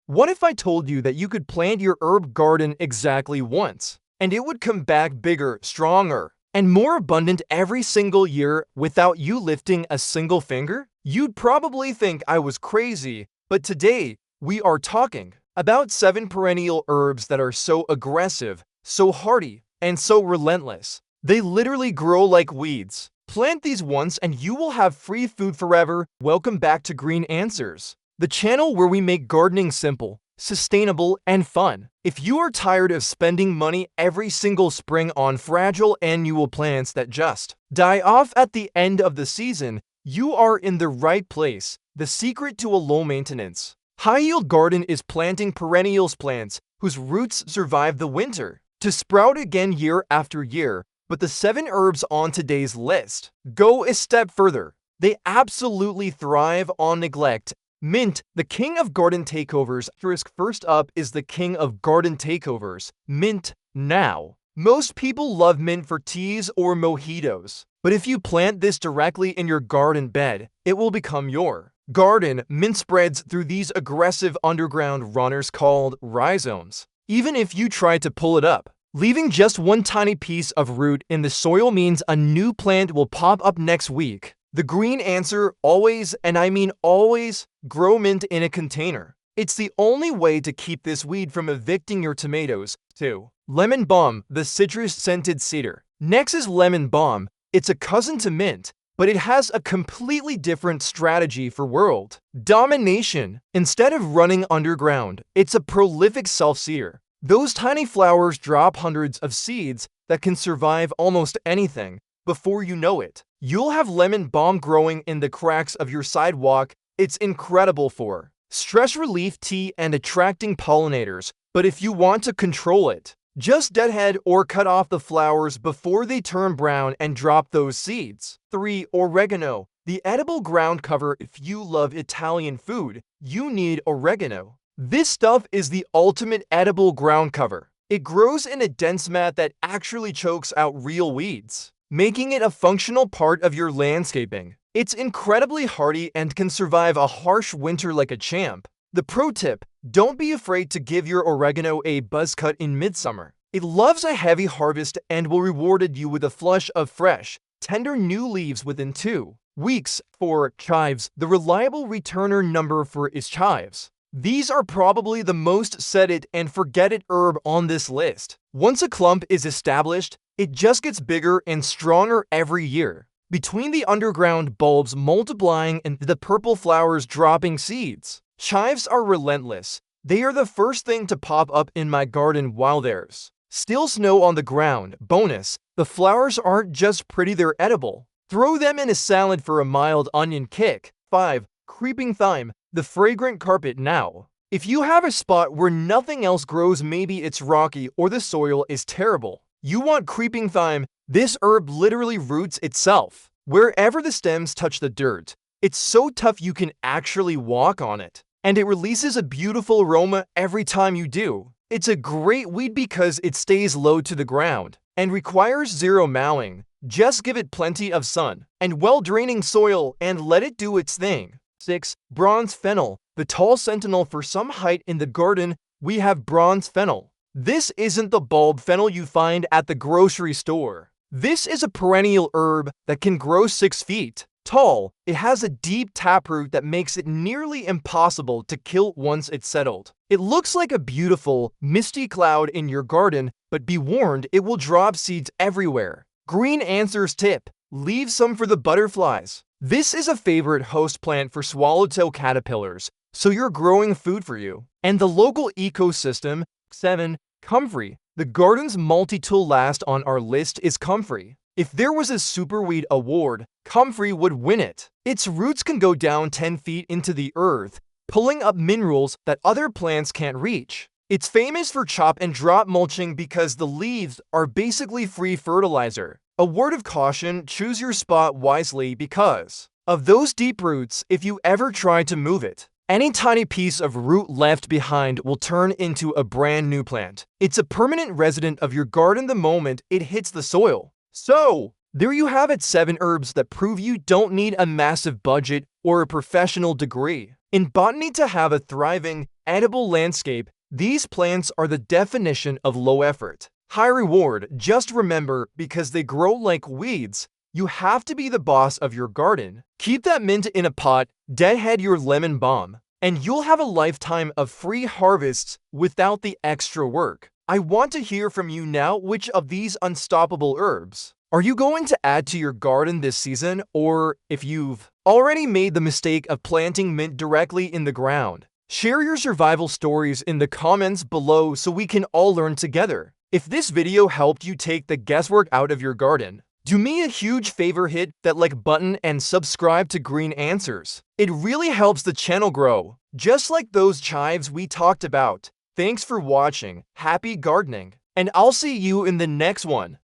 What if I told you that you could plant your herb garden exactly once, and it would come back bigger, stronger, and more abundant every single year without you lifting a single finger? You'd probably think I was crazy, but today we are talking about 7 perennial herbs that are so aggressive, so hardy, and so relentless. They literally grow like weeds. Plant these once and you will have free food forever. Welcome back to Green Answers, the channel where we make gardening simple, sustainable, and fun. If you are tired of spending money every single spring on fragile annual plants that just die off at the end of the season, you are in the right place. The secret to a low-maintenance, high-yield garden is planting perennials plants whose roots survive the winter to sprout again year after year. But the 7 herbs on today's list go a step further. They absolutely thrive on neglect. Mint, the king of garden takeovers. First up is the king of garden takeovers, mint. Now, most people love mint for teas or mojitos, but if you plant this directly in your garden bed, it will become your garden. Mint spreads through these aggressive underground runners called rhizomes. Even if you try to pull it up, leaving just one tiny piece of root in the soil means a new plant will pop up next week. The green answer: always, and I mean always, grow mint in a container. It's the only way to keep this weed from evicting your tomatoes. 2. Lemon balm, the citrus-scented cedar. Next is lemon balm. It's a cousin to mint, but it has a completely different strategy for world domination. Instead of running underground, it's a prolific self-seeder. Those tiny flowers drop hundreds of seeds that can survive almost anything. Before you know it, you'll have lemon balm growing in the cracks of your sidewalk. It's incredible for stress relief, tea, and attracting pollinators. But if you want to control it, just deadhead or cut off the flowers before they turn brown and drop those seeds. 3. Oregano, the edible ground cover. If you love Italian food, you need oregano. This stuff is the ultimate edible ground cover. It grows in a dense mat that actually chokes out real weeds, making it a functional part of your landscaping. It's incredibly hardy and can survive a harsh winter like a champ. The pro tip: don't be afraid to give your oregano a buzz cut in midsummer. It loves a heavy harvest and will reward you with a flush of fresh, tender new leaves within 2 weeks. 4. Chives, the reliable returner number for is chives. These are probably the most set it and forget it herb on this list. Once a clump is established, it just gets bigger and stronger every year. Between the underground bulbs multiplying and the purple flowers dropping seeds, chives are relentless. They are the first thing to pop up in my garden while there's still snow on the ground. Bonus: the flowers aren't just pretty, they're edible. Throw them in a salad for a mild onion kick. 5. Creeping thyme, the fragrant carpet. Now, if you have a spot where nothing else grows, maybe it's rocky or the soil is terrible, you want creeping thyme. This herb literally roots itself wherever the stems touch the dirt. It's so tough you can actually walk on it, and it releases a beautiful aroma every time you do. It's a great weed because it stays low to the ground and requires zero mowing. Just give it plenty of sun and well-draining soil and let it do its thing. 6. Bronze fennel, the tall sentinel. For some height in the garden, we have bronze fennel. This isn't the bulb fennel you find at the grocery store. This is a perennial herb that can grow 6 feet tall. It has a deep taproot that makes it nearly impossible to kill once it's settled. It looks like a beautiful, misty cloud in your garden, but be warned, it will drop seeds everywhere. Green Answers tip: leave some for the butterflies. This is a favorite host plant for swallowtail caterpillars, so you're growing food for you and the local ecosystem. 7. Comfrey, the garden's multi-tool. Last on our list is comfrey. If there was a superweed award, comfrey would win it. Its roots can go down 10 feet into the earth, pulling up minerals that other plants can't reach. It's famous for chop and drop mulching because the leaves are basically free fertilizer. A word of caution: choose your spot wisely because of those deep roots. If you ever try to move it, any tiny piece of root left behind will turn into a brand new plant. It's a permanent resident of your garden the moment it hits the soil. So, there you have it, 7 herbs that prove you don't need a massive budget or a professional degree in botany to have a thriving, edible landscape, these plants are the definition of low effort, high reward. Just remember, because they grow like weeds, you have to be the boss of your garden. Keep that mint in a pot, deadhead your lemon balm, and you'll have a lifetime of free harvests without the extra work. I want to hear from you now. Which of these unstoppable herbs are you going to add to your garden this season? Or if you've already made the mistake of planting mint directly in the ground, share your survival stories in the comments below so we can all learn together. If this video helped you take the guesswork out of your garden, do me a huge favor, hit that like button and subscribe to Green Answers. It really helps the channel grow, just like those chives we talked about. Thanks for watching, happy gardening, and I'll see you in the next one.